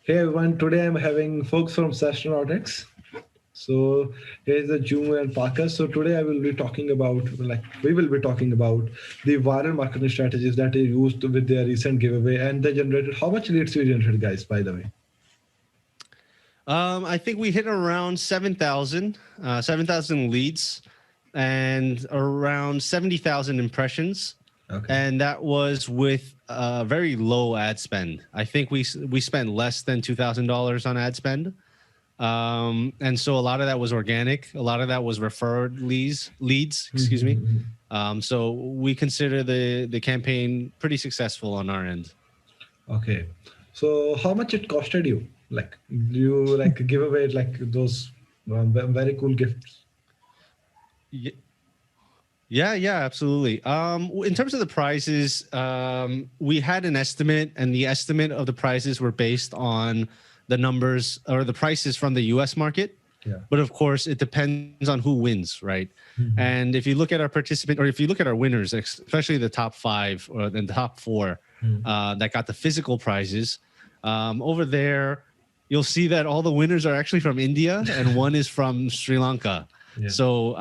Hey everyone, today I'm having folks from SaaStronautics. So here's the Joon and Parker. So today I will be talking about, we will be talking about the viral marketing strategies that they used with their recent giveaway, and they generated, how much leads you generated, guys, by the way? I think we hit around 7,000 leads and around 70,000 impressions. Okay. And that was with very low ad spend. I think we spent less than $2,000 on ad spend. And so a lot of that was organic. A lot of that was referred leads, excuse me. So we consider the campaign pretty successful on our end. Okay. So how much it costed you? Like, do you give away those very cool gifts? Yeah, absolutely. In terms of the prizes, we had an estimate, and the estimate of the prizes were based on the numbers or the prices from the US market. Yeah. But of course, it depends on who wins, right? And if you look at our participant, or if you look at our winners, especially the top 5 or the top 4 that got the physical prizes, over there, you'll see that all the winners are actually from India and one is from Sri Lanka. Yeah. So,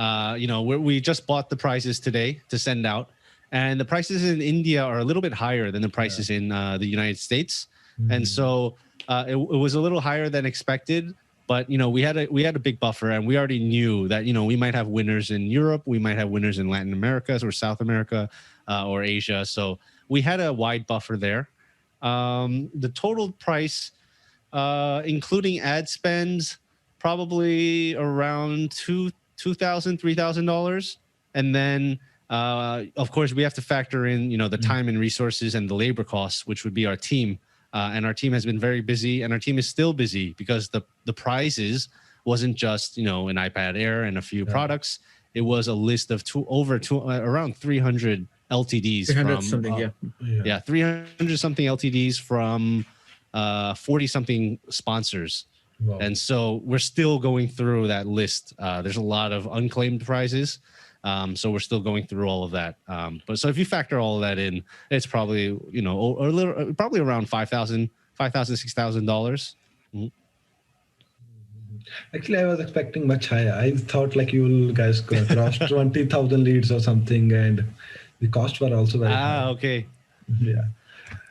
we just bought the prizes today to send out, and the prices in India are a little bit higher than the prices in the United States. And so it was a little higher than expected, but, we had a big buffer, and we already knew that, we might have winners in Europe. We might have winners in Latin America or South America or Asia. So we had a wide buffer there. The total price, including ad spends, probably around $2,000, $3,000. And then, of course, we have to factor in, the time and resources and the labor costs, which would be our team. And our team has been very busy, and our team is still busy because the prizes wasn't just, an iPad Air and a few products. It was a list of around 300 LTDs. 300 something, 300 something LTDs from 40 something sponsors. Wow. And so we're still going through that list. There's a lot of unclaimed prizes. So we're still going through all of that. But so if you factor all of that in, it's probably, probably around $5,000, $6,000. Actually, I was expecting much higher. I thought you guys crossed 20,000 leads or something, and the costs were also very high. Okay. Yeah.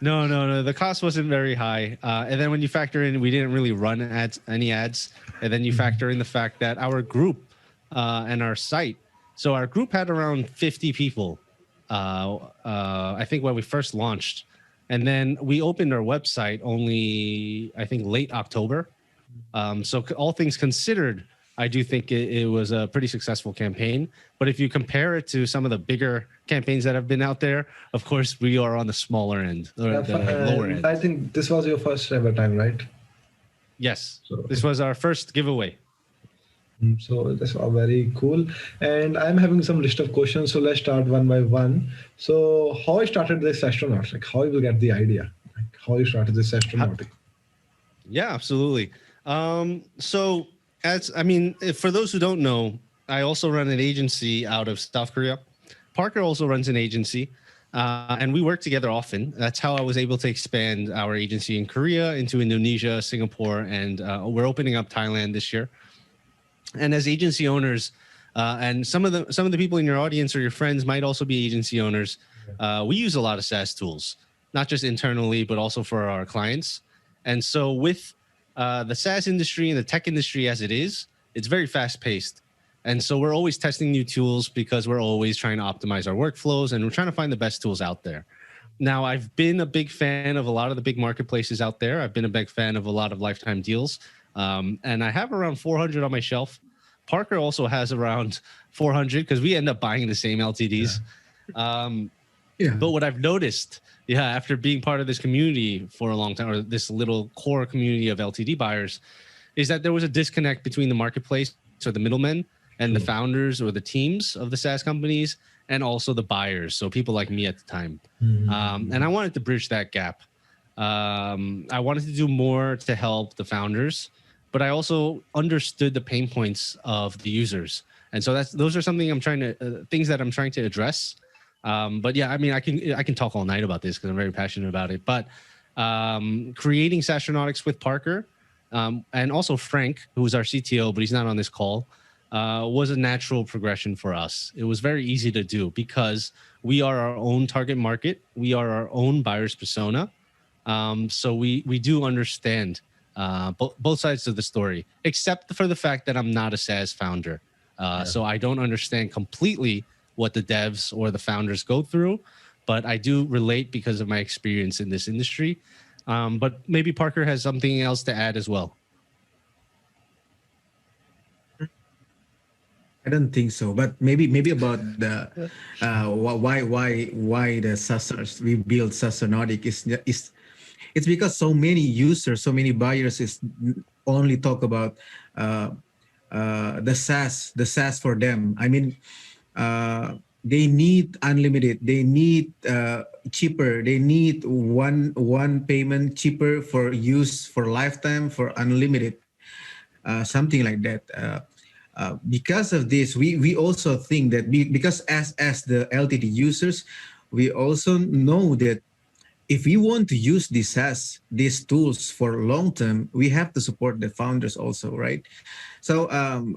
No. The cost wasn't very high. And then when you factor in, we didn't really run any ads. And then you factor in the fact that our group and our site, so our group had around 50 people, I think, when we first launched. And then we opened our website only, I think, late October. So all things considered, I do think it was a pretty successful campaign. But if you compare it to some of the bigger campaigns that have been out there, of course, we are on the smaller end, or the lower end. I think this was your first ever time, right? Yes. So this was our first giveaway. So that's all very cool. And I'm having some list of questions. So let's start one by one. So how I started this astronaut? How you will get the idea? How you started this astronaut? Yeah, absolutely. So for those who don't know, I also run an agency out of South Korea. Parker also runs an agency, and we work together often. That's how I was able to expand our agency in Korea into Indonesia, Singapore, and we're opening up Thailand this year. And as agency owners, and some of the people in your audience or your friends might also be agency owners, we use a lot of SaaS tools, not just internally, but also for our clients. And so with the SaaS industry and the tech industry as it is, it's very fast paced. And so we're always testing new tools because we're always trying to optimize our workflows, and we're trying to find the best tools out there. Now, I've been a big fan of a lot of the big marketplaces out there. I've been a big fan of a lot of lifetime deals. And I have around 400 on my shelf. Parker also has around 400 because we end up buying the same LTDs. But what I've noticed, after being part of this community for a long time, or this little core community of LTD buyers, is that there was a disconnect between the marketplace, so the middlemen, and the founders or the teams of the SaaS companies, and also the buyers, so people like me at the time. And I wanted to bridge that gap. I wanted to do more to help the founders, but I also understood the pain points of the users. And so those are something things that I'm trying to address. But yeah, I mean, I can talk all night about this because I'm very passionate about it. But creating SaaStronautics with Parker, and also Frank, who was our CTO, but he's not on this call, was a natural progression for us. It was very easy to do because we are our own target market. We are our own buyer's persona. So we do understand both sides of the story, except for the fact that I'm not a SaaS founder. So I don't understand completely what the devs or the founders go through, but I do relate because of my experience in this industry. But maybe Parker has something else to add as well. I don't think so, but maybe about the why the SaaS we build SaaStronautics is it's because so many users, so many buyers is only talk about the SaaS for them. I mean, they need unlimited, they need cheaper, they need one payment cheaper for use for lifetime for unlimited, something like that. Because of this, we also think that because as the LTD users, we also know that if we want to use these tools for long term, we have to support the founders also, right? So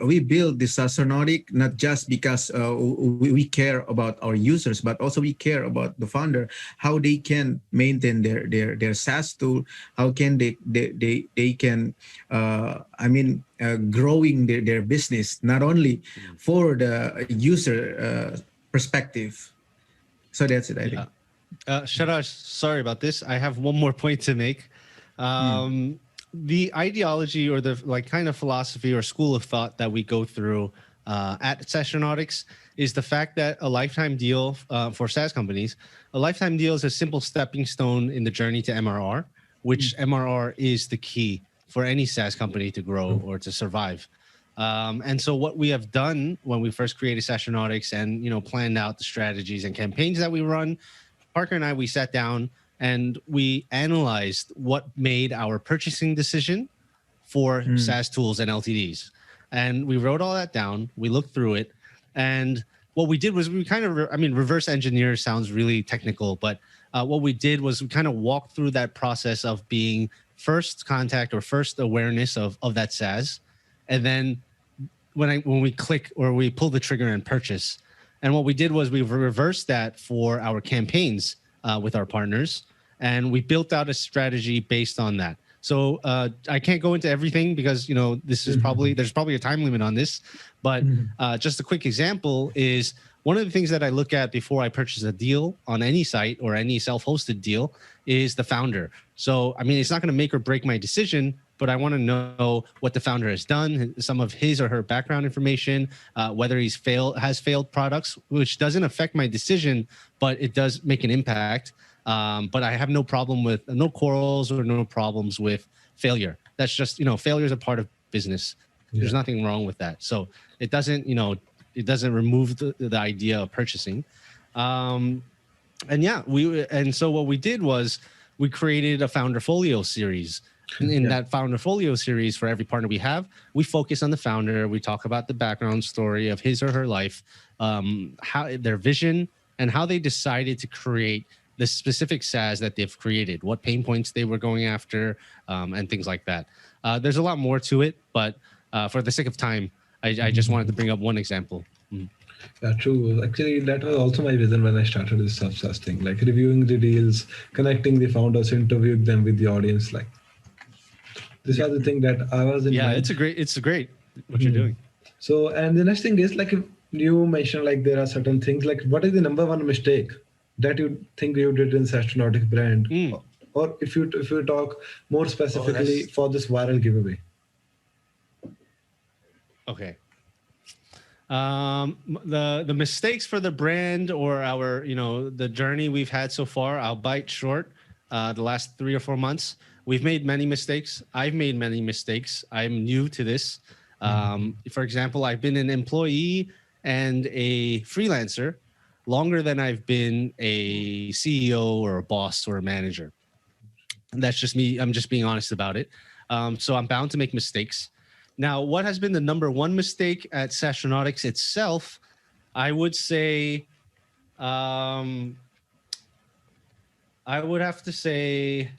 we build this SaaStronautic not just because we care about our users, but also we care about the founder, how they can maintain their SaaS tool, how can they can growing their business, not only for the user perspective. So that's it, I think. Shehraj, sorry about this. I have one more point to make. The ideology or the kind of philosophy or school of thought that we go through at SaaStronautics is the fact that a lifetime deal for SaaS companies, a lifetime deal is a simple stepping stone in the journey to MRR, which MRR is the key for any SaaS company to grow or to survive. And so what we have done when we first created SaaStronautics and planned out the strategies and campaigns that we run, Parker and I, we sat down and we analyzed what made our purchasing decision for SaaS tools and LTDs. And we wrote all that down. We looked through it. And what we did was we kind of, reverse engineer sounds really technical, but what we did was we kind of walked through that process of being first contact or first awareness of that SaaS. And then when we click or we pull the trigger and purchase. And what we did was we reversed that for our campaigns with our partners, and we built out a strategy based on that. So I can't go into everything because this is there's probably a time limit on this, but just a quick example is one of the things that I look at before I purchase a deal on any site or any self-hosted deal is the founder. So it's not going to make or break my decision, but I want to know what the founder has done, some of his or her background information, whether has failed products, which doesn't affect my decision, but it does make an impact. But I have no quarrels or no problems with failure. That's just, failure is a part of business. Yeah. There's nothing wrong with that. So it doesn't remove the idea of purchasing. So what we did was we created a founder folio series. In that founder folio series, for every partner we have, we focus on the founder. We talk about the background story of his or her life, how their vision, and how they decided to create the specific SaaS that they've created, what pain points they were going after, and things like that. There's a lot more to it, but for the sake of time, I just wanted to bring up one example. Yeah, true. Actually, that was also my vision when I started this SurfSaaS thing, like reviewing the deals, connecting the founders, interviewing them with the audience. Like, this was the thing that I was in mind. It's great what you're doing. So, and the next thing is, like, you mentioned, like, there are certain things, like, what is the number one mistake that you think you did in SaaStronautics brand? Or if you talk more specifically for this viral giveaway. Okay. The mistakes for the brand or our, the journey we've had so far, I'll bite short. The last 3 or 4 months, we've made many mistakes. I've made many mistakes. I'm new to this. For example, I've been an employee and a freelancer longer than I've been a CEO or a boss or a manager. And that's just me. I'm just being honest about it. So I'm bound to make mistakes. Now, what has been the number one mistake at SaaStronautics itself? I would say, I would have to say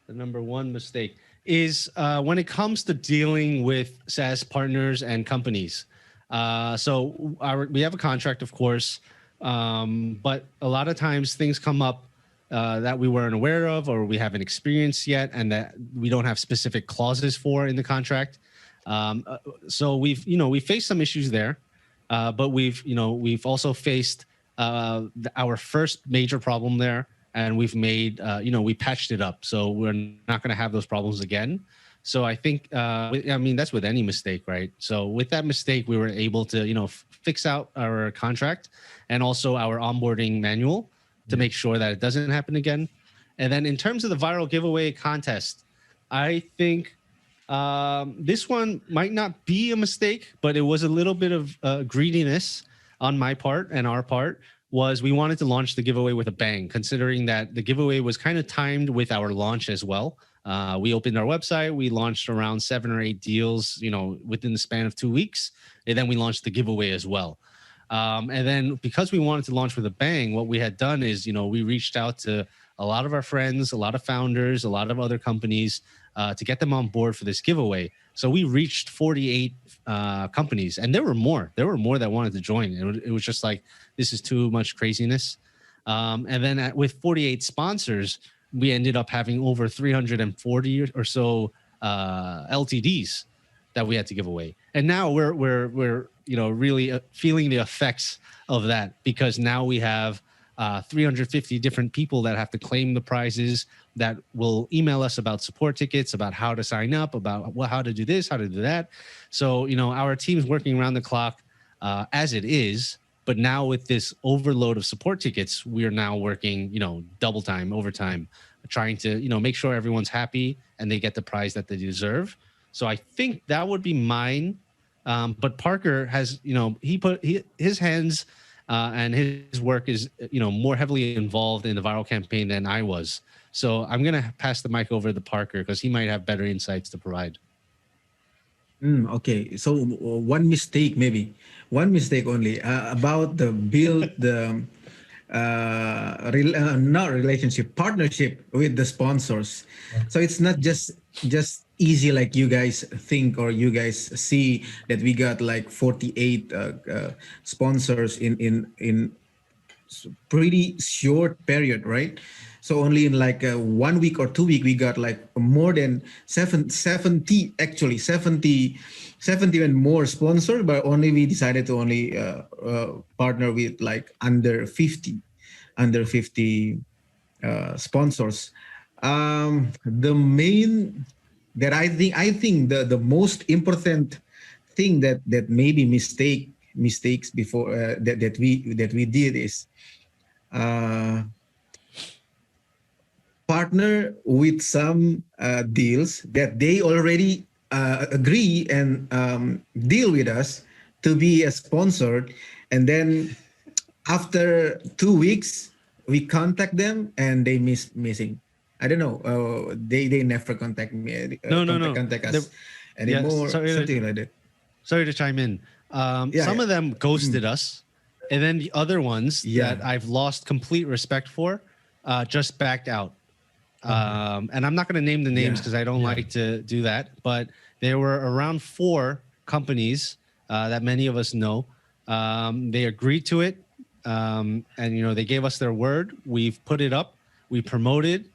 The number one mistake is when it comes to dealing with SaaS partners and companies. We have a contract, of course, but a lot of times things come up that we weren't aware of or we haven't experienced yet, and that we don't have specific clauses for in the contract. So we faced some issues there, but we've also faced our first major problem there, and we've made we patched it up, so we're not going to have those problems again. So I think that's with any mistake, right? So with that mistake, we were able to fix out our contract and also our onboarding manual to make sure that it doesn't happen again. And then in terms of the viral giveaway contest, I think this one might not be a mistake, but it was a little bit of greediness on my part and our part. Was we wanted to launch the giveaway with a bang, considering that the giveaway was kind of timed with our launch as well. We opened our website, we launched around 7 or 8 deals, within the span of 2 weeks, and then we launched the giveaway as well. And then because we wanted to launch with a bang, what we had done is, we reached out to a lot of our friends, a lot of founders, a lot of other companies to get them on board for this giveaway. So we reached 48 companies, and there were more. There were more that wanted to join. It was just like, this is too much craziness. And then with 48 sponsors, we ended up having over 340 or so LTDs that we had to give away. And now we're really feeling the effects of that, because now we have 350 different people that have to claim the prizes, that will email us about support tickets, about how to sign up, about how to do this, how to do that. So, our team's working around the clock as it is, but now with this overload of support tickets, we are now working, double time, overtime, trying to, make sure everyone's happy and they get the prize that they deserve. So I think that would be mine. But Parker has, he put his hands and his work is, more heavily involved in the viral campaign than I was. So I'm going to pass the mic over to Parker because he might have better insights to provide. Okay, so one mistake only about the build the not relationship, partnership with the sponsors. So it's not just easy like you guys think or you guys see, that we got like 48 sponsors in pretty short period, right? So only in like 1 week or 2 weeks, we got like more than 70 and more sponsors, but only we decided to only partner with like under 50 sponsors. The main that I think the most important thing that maybe mistakes before that we did is partner with some deals that they already agree and deal with us to be a sponsored, and then after 2 weeks we contact them and they missing. I don't know. They never contact me. Contact us anymore. Something like that. Sorry to chime in. Some of them ghosted us, and then the other ones that I've lost complete respect for just backed out. And I'm not going to name the names because I don't like to do that. But there were around 4 companies that many of us know. They agreed to it, and they gave us their word. We've put it up. We promoted.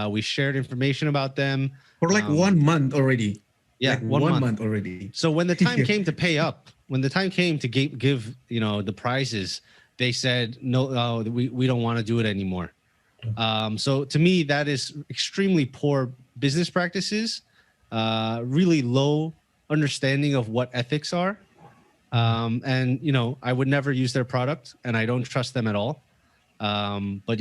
We shared information about them for like 1 month already. Yeah, like 1 month already. So when the time came to pay up, when the time came to give the prizes, they said no, we don't want to do it anymore. So to me, that is extremely poor business practices, really low understanding of what ethics are. And I would never use their product, and I don't trust them at all. But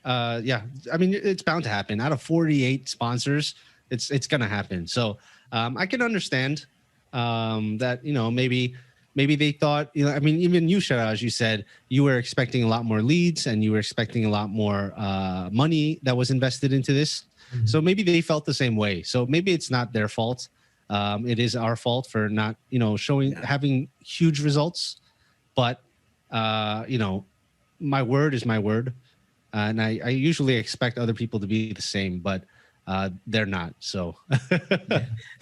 I mean, it's bound to happen. Out of 48 sponsors, it's gonna happen. So I can understand that maybe they thought, I mean, even you, Shehraj, you said you were expecting a lot more leads and you were expecting a lot more money that was invested into this. Mm-hmm. So maybe they felt the same way. So maybe it's not their fault. It is our fault for not, having huge results. But, my word is my word. And I usually expect other people to be the same. But they're not. So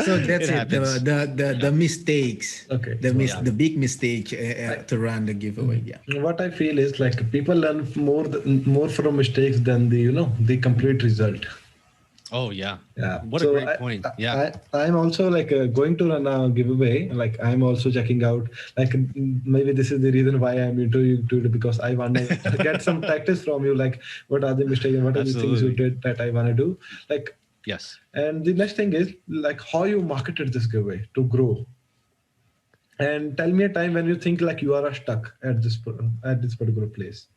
So that's it. happens. The mistakes. Okay. The big mistake to run the giveaway. Yeah. What I feel is like people learn more from mistakes than the complete result. Oh yeah. Yeah. What a So great point. Yeah. I'm also like going to run a giveaway. Like I'm also checking out. Like maybe this is the reason why I'm into it, because I want to get some practice from you. Like what are the mistakes and what are the things you Absolutely. did that I want to do. Like, Yes. and the next thing is like how you marketed this giveaway to grow. And tell me a time when you think like you are stuck at this particular place.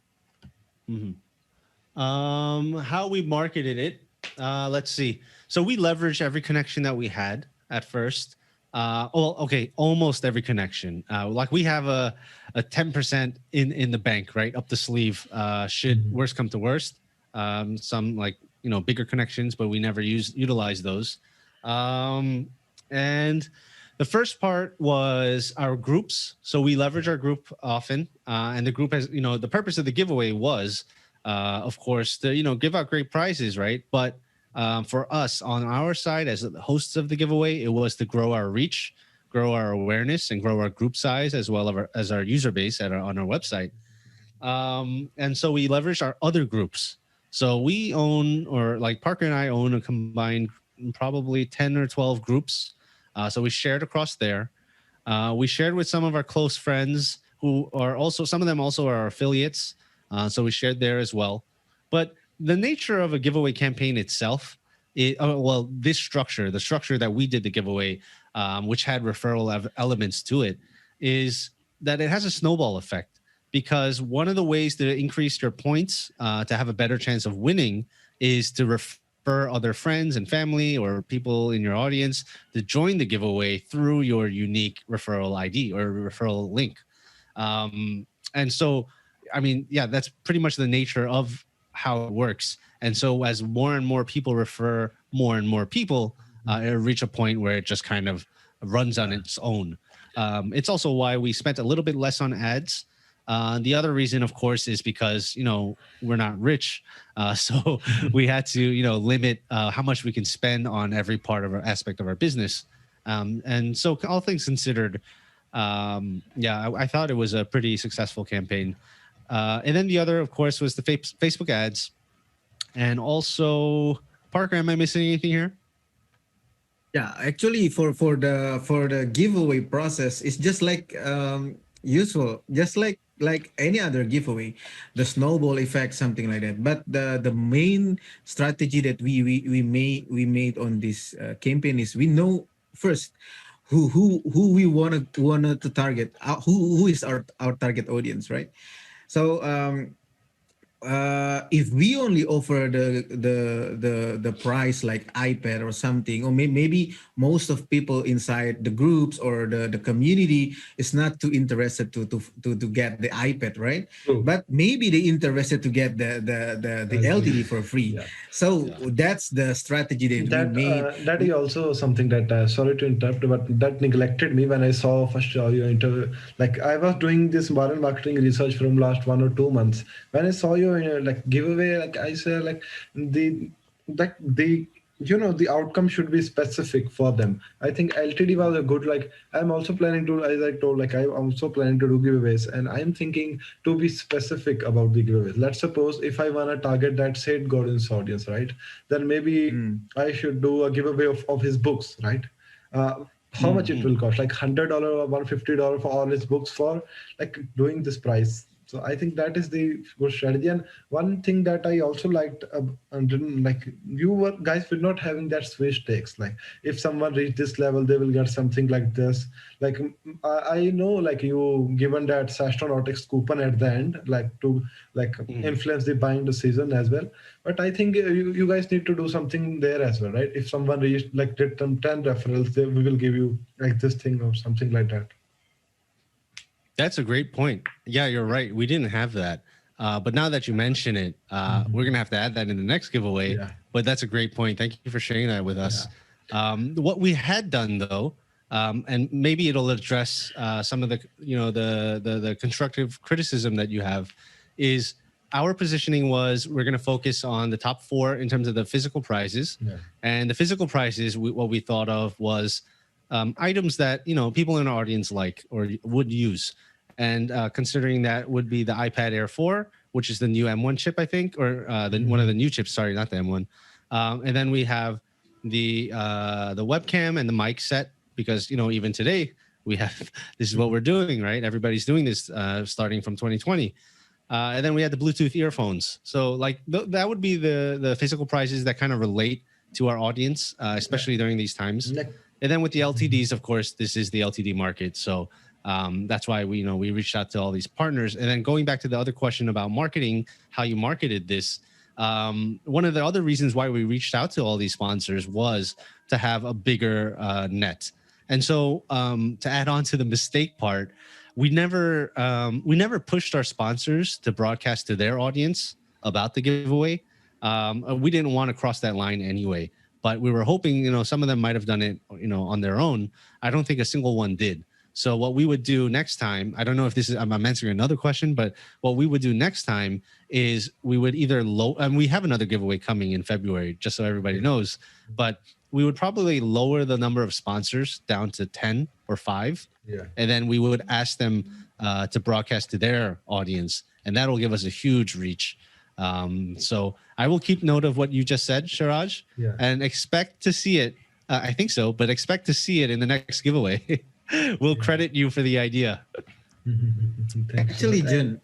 How we marketed it, let's see. So we leveraged every connection that we had at first. Okay, almost every connection. Like we have a 10% in the bank, right, up the sleeve. Should worst come to worst, some like bigger connections, but we never utilize those. And the first part was our groups. So we leverage our group often, and the group has the purpose of the giveaway was. Of course, to give out great prizes, right? But for us on our side, as the hosts of the giveaway, it was to grow our reach, grow our awareness, and grow our group size as well as our user base on our website. And so we leveraged our other groups. So we own, or like Parker and I own, a combined probably 10 or 12 groups. So we shared across there. We shared with some of our close friends who are also, some of them also are affiliates. So we shared there as well. But the nature of a giveaway campaign itself, this structure, the structure that we did the giveaway, which had referral elements to it, is that it has a snowball effect. Because one of the ways to increase your points to have a better chance of winning is to refer other friends and family or people in your audience to join the giveaway through your unique referral ID or referral link. And so, I mean, yeah, that's pretty much the nature of how it works. And so as more and more people refer more and more people, it'll reach a point where it just kind of runs on its own. It's also why we spent a little bit less on ads. The other reason, of course, is because, we're not rich. So we had to, limit how much we can spend on every part of our aspect of our business. And so all things considered, I thought it was a pretty successful campaign. And then the other, of course, was the Facebook ads. And also, Parker, am I missing anything here? Yeah, actually, for the giveaway process, it's just like usual, just like any other giveaway, the snowball effect, something like that. But the main strategy that we made on this campaign is we know first who we wanna to target, who is our target audience, right? So if we only offer the price like iPad or something, or maybe most of people inside the groups or the community is not too interested to get the iPad, right? True. But maybe they interested to get the LTD for free. Yeah. So that's the strategy that we made. That is also something that sorry to interrupt, but that neglected me when I saw first your interview. Like I was doing this viral marketing research from last 1 or 2 months. When I saw you like giveaway, like I said, like the the outcome should be specific for them. I think LTD was a good, like I'm also planning to, as I told, like I'm also planning to do giveaways, and I'm thinking to be specific about the giveaways. Let's suppose if I want to target that St. Gordon's audience, right, then maybe I should do a giveaway of his books, right? How much it will cost, like $100 or $150 for all his books, for like doing this price. So I think that is the good strategy. And one thing that I also liked, and didn't like, guys were not having that sweepstakes. Like if someone reached this level, they will get something like this. Like I know, like you given that SaaStronautics coupon at the end, like to influence the buying decision as well. But I think you guys need to do something there as well, right? If someone reached like did 10 referrals, we will give you like this thing or something like that. That's a great point. Yeah, you're right. We didn't have that. But now that you mention it, we're going to have to add that in the next giveaway. Yeah. But that's a great point. Thank you for sharing that with us. What we had done, though, and maybe it'll address some of the, the constructive criticism that you have, is our positioning was we're going to focus on the top 4 in terms of the physical prizes. And the physical prizes, what we thought of was items that, people in our audience like or would use. And considering that would be the iPad Air 4, which is the new M1 chip, I think, or one of the new chips. Sorry, not the M1. And then we have the webcam and the mic set, because even today we have this is what we're doing, right? Everybody's doing this starting from 2020. And then we had the Bluetooth earphones. So like that would be the physical prizes that kind of relate to our audience, especially during these times. And then with the LTDs, of course, this is the LTD market. So that's why we reached out to all these partners. And then going back to the other question about marketing, how you marketed this, one of the other reasons why we reached out to all these sponsors was to have a bigger net. And so to add on to the mistake part, we never pushed our sponsors to broadcast to their audience about the giveaway. We didn't want to cross that line anyway, but we were hoping, some of them might have done it, on their own. I don't think a single one did. So what we would do next time, I don't know if this is, I'm answering another question, but what we would do next time is we would either and we have another giveaway coming in February, just so everybody knows, but we would probably lower the number of sponsors down to 10 or 5. And then we would ask them to broadcast to their audience, and that'll give us a huge reach. So I will keep note of what you just said, Shehraj, and expect to see it. I think so, but expect to see it in the next giveaway. We'll credit you for the idea. Actually, Joon,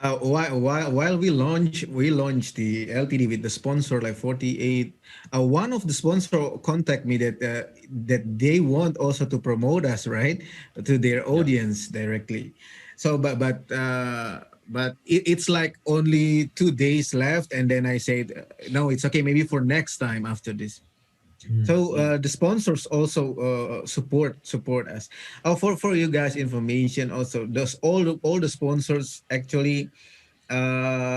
while we launched the LTD with the sponsor like 48, one of the sponsor contact me that they want also to promote us, right, to their audience directly. So but it's like only 2 days left, and then I said no, it's okay, maybe for next time after this. So the sponsors also support us. For you guys information also, those all the sponsors actually,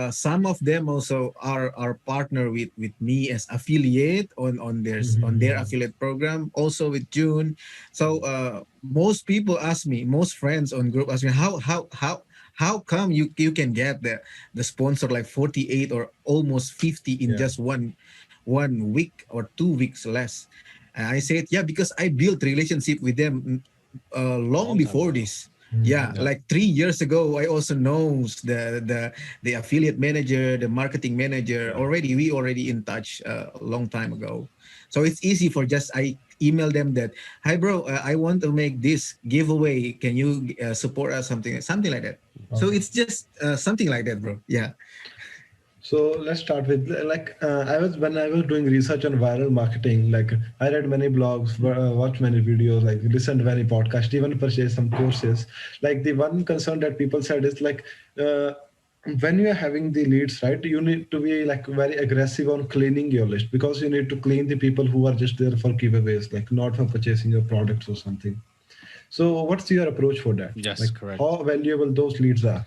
some of them also are partner with me as affiliate on their affiliate program, also with Joon. So most people ask me, most friends on group ask me, how come you can get the sponsor like 48 or almost 50 in just one week or 2 weeks less? And I said, because I built relationship with them long before this. Like 3 years ago, I also knows the affiliate manager, the marketing manager. We already in touch a long time ago. So it's easy for I email them that, hi bro, I want to make this giveaway. Can you support us? Something like that. Okay. So it's just something like that, bro. Yeah. So let's start with when I was doing research on viral marketing, like I read many blogs, watched many videos, like listened to many podcasts, even purchased some courses. Like the one concern that people said is like when you are having the leads, right, you need to be like very aggressive on cleaning your list, because you need to clean the people who are just there for giveaways, like not for purchasing your products or something. So what's your approach for that? Yes, correct. How valuable those leads are?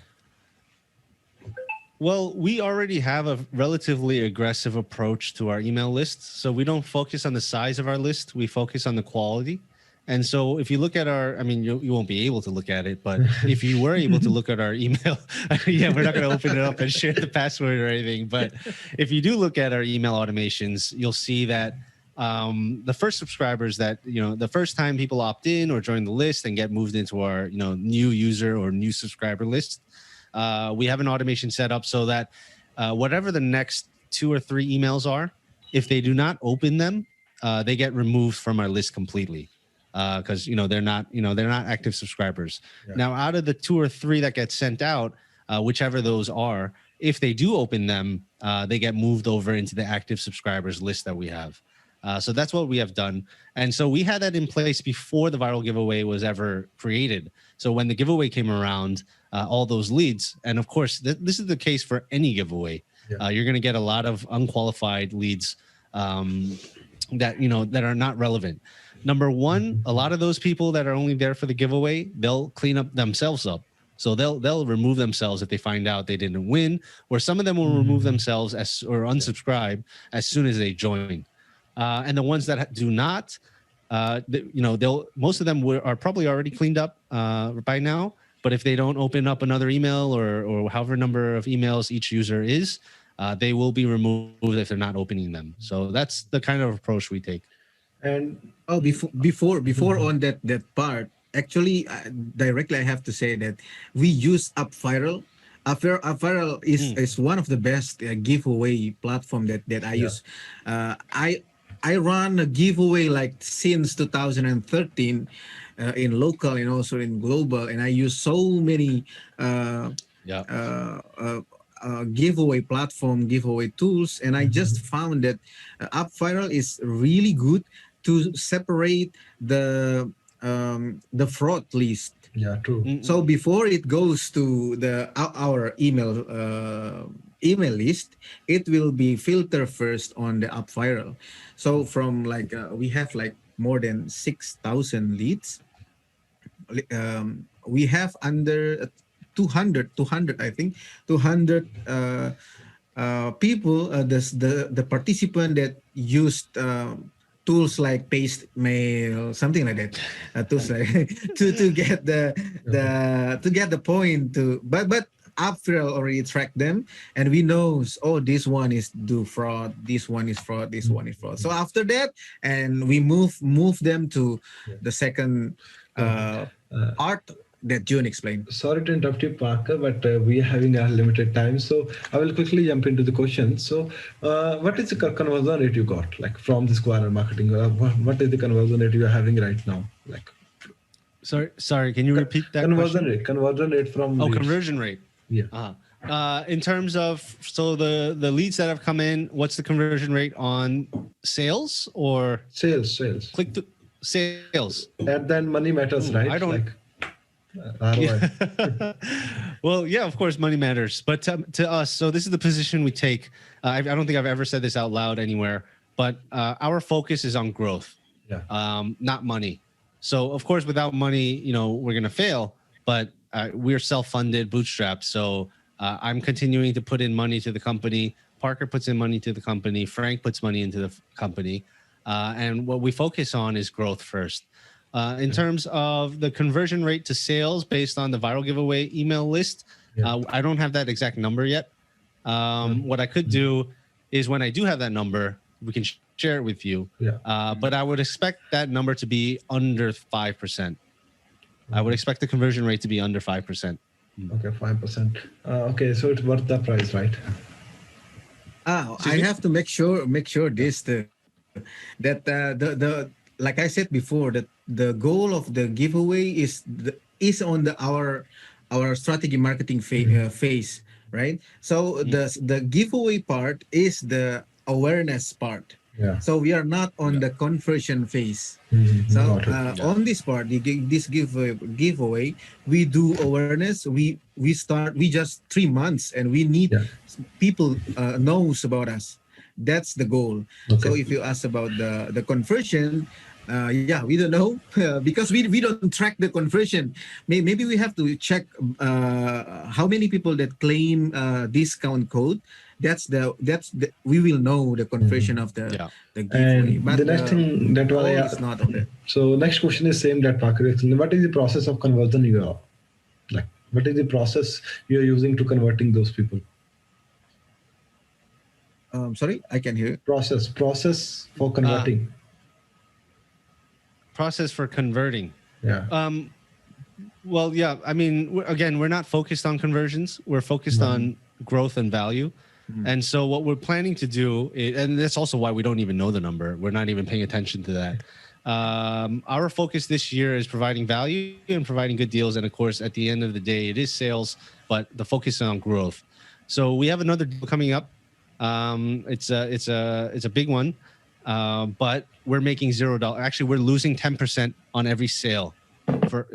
Well, we already have a relatively aggressive approach to our email list. So we don't focus on the size of our list. We focus on the quality. And so if you look at you won't be able to look at it, but if you were able to look at our email, we're not going to open it up and share the password or anything. But if you do look at our email automations, you'll see that the first subscribers that, the first time people opt in or join the list and get moved into our, new user or new subscriber list, we have an automation set up so that whatever the next 2 or 3 emails are, if they do not open them, they get removed from our list completely, because they're not active subscribers. Yeah. Now, out of the 2 or 3 that get sent out, whichever those are, if they do open them, they get moved over into the active subscribers list that we have. So that's what we have done. And so we had that in place before the viral giveaway was ever created. So when the giveaway came around, all those leads, and of course, this is the case for any giveaway. Yeah. You're going to get a lot of unqualified leads that are not relevant. Number one, a lot of those people that are only there for the giveaway, they'll clean up themselves up. So they'll remove themselves if they find out they didn't win, or some of them will remove themselves or unsubscribe as soon as they join. And the ones that do not, most of them are probably already cleaned up by now. But if they don't open up another email or however number of emails each user is, they will be removed if they're not opening them. So that's the kind of approach we take. And Before on that part, actually, directly I have to say that we use UpViral. UpViral is one of the best giveaway platform that I use. I run a giveaway like since 2013 in local and also in global, and I use so many giveaway platform, giveaway tools, and I just found that UpViral is really good to separate the fraud list. yeah, true. So before it goes to our email list, it will be filtered first on the UpViral. So from like we have like more than 6,000 leads. We have under 200 I think 200 people, the participant that used tools like paste mail, something like that, tools like to get the point to, but UpViral already tracked them, and we know, oh, this one is do fraud, this one is fraud, this one is fraud. So after that, and we move them to the second part that Joon explained. Sorry to interrupt you, Parker, but we are having a limited time, so I will quickly jump into the question. So, what is the conversion rate you got, like from this viral marketing? What is the conversion rate you are having right now? Like, sorry, can you repeat that? Conversion rate from leads. Conversion rate. Yeah. In terms of the leads that have come in, what's the conversion rate on sales or Sales. click to sales? And then money matters, right? I don't. Like, ROI. Well, yeah, of course, money matters. But to us, so this is the position we take. I don't think I've ever said this out loud anywhere, but our focus is on growth, not money. So, of course, without money, we're going to fail, but we're self-funded, bootstrapped. So I'm continuing to put in money to the company. Parker puts in money to the company. Frank puts money into the company. And what we focus on is growth first. In terms of the conversion rate to sales based on the viral giveaway email list, I don't have that exact number yet. What I could do is when I do have that number, we can share it with you. But I would expect that number to be under 5%. I would expect the conversion rate to be under 5%. Okay, 5%. Okay, so it's worth the price, right? I have to make sure this that the like I said before, that the goal of the giveaway is on our strategy marketing phase, right? So the giveaway part is the awareness part. So we are not on the conversion phase. So on this part, this giveaway, we do awareness. We just 3 months, and we need people knows about us. That's the goal. So if you ask about the conversion, we don't know because we don't track the conversion. Maybe we have to check how many people that claim discount code. That's we will know the conversion of the giveaway. And but the next thing that is not on that. So next question is same that Parker explained. What is the process of conversion you are? Like, what is the process you are using to converting those people? Sorry, I can hear. Process for converting. Process for converting. Well, I mean, again, we're not focused on conversions. We're focused on growth and value. And so what we're planning to do, and that's also why we don't even know the number. We're not even paying attention to that. Our focus this year is providing value and providing good deals. And of course, at the end of the day, it is sales, but the focus is on growth. So we have another deal coming up. It's a big one, but we're making $0. Actually, we're losing 10% on every sale. For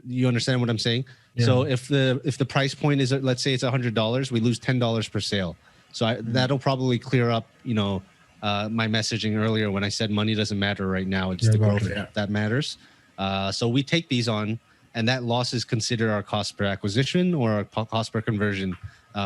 you understand what I'm saying? So if the price point is, let's say it's $100, we lose $10 per sale. So that'll probably clear up, my messaging earlier when I said money doesn't matter right now. It's the growth that matters. So we take these on, and that loss is considered our cost per acquisition or our cost per conversion,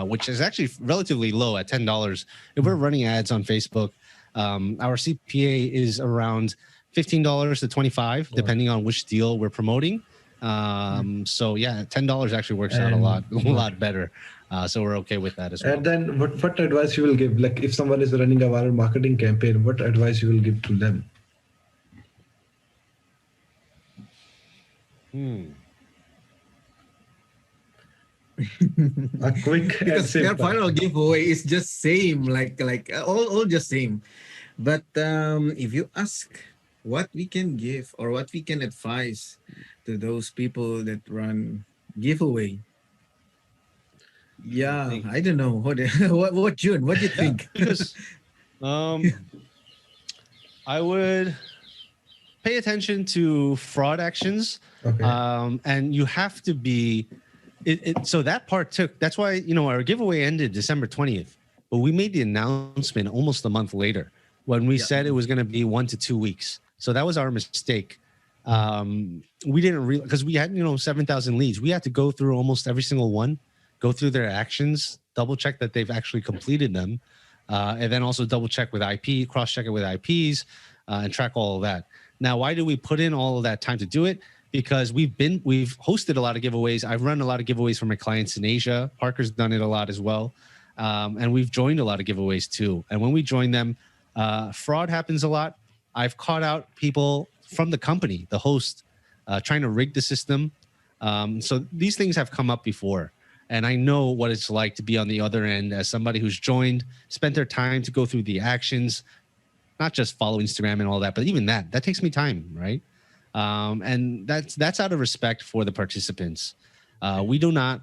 which is actually relatively low at $10. If we're running ads on Facebook, our CPA is around $15 to $25, depending on which deal we're promoting. So yeah, $10 actually works out a lot better. So we're okay with that as well. And then what advice you will give? Like if someone is running a viral marketing campaign, what advice you will give to them? A quick and Because their simple. final giveaway is just same, like all just same. But if you ask what we can give or what we can advise to those people that run giveaway, yeah, I don't know what June, what do you think? Because I would pay attention to fraud actions. Okay. And you have to be so that part that's why our giveaway ended December 20th, but we made the announcement almost a month later when we said it was going to be 1 to 2 weeks. So that was our mistake. We didn't realize, because we had 7,000 leads. We had to go through almost every single one, go through their actions, double check that they've actually completed them, and then also double check with IP, cross check it with IPs, and track all of that. Now, why do we put in all of that time to do it? Because we've hosted a lot of giveaways. I've run a lot of giveaways for my clients in Asia. Parker's done it a lot as well. And we've joined a lot of giveaways too. And when we join them, fraud happens a lot. I've caught out people from the company, the host, trying to rig the system. So these things have come up before. And I know what it's like to be on the other end as somebody who's joined, spent their time to go through the actions, not just follow Instagram and all that, but even that takes me time, right? And that's out of respect for the participants. We do not,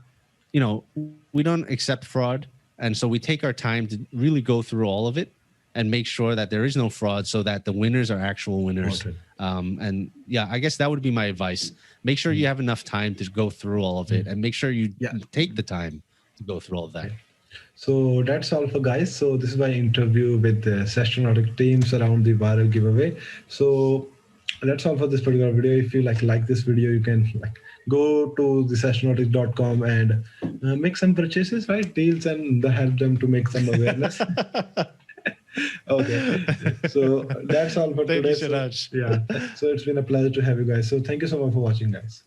we don't accept fraud. And so we take our time to really go through all of it and make sure that there is no fraud so that the winners are actual winners. Okay. And yeah, I guess that would be my advice. Make sure you have enough time to go through all of it and make sure you take the time to go through all of that. So that's all for guys. So this is my interview with the SaaStronautics teams around the viral giveaway. So that's all for this particular video. If you like this video, you can go to the SaaStronautics.com and make some purchases, right? Deals, and help them to make some awareness. Okay. So that's all for Thank today. you, Shehraj. So it's been a pleasure to have you guys. So thank you so much for watching, guys.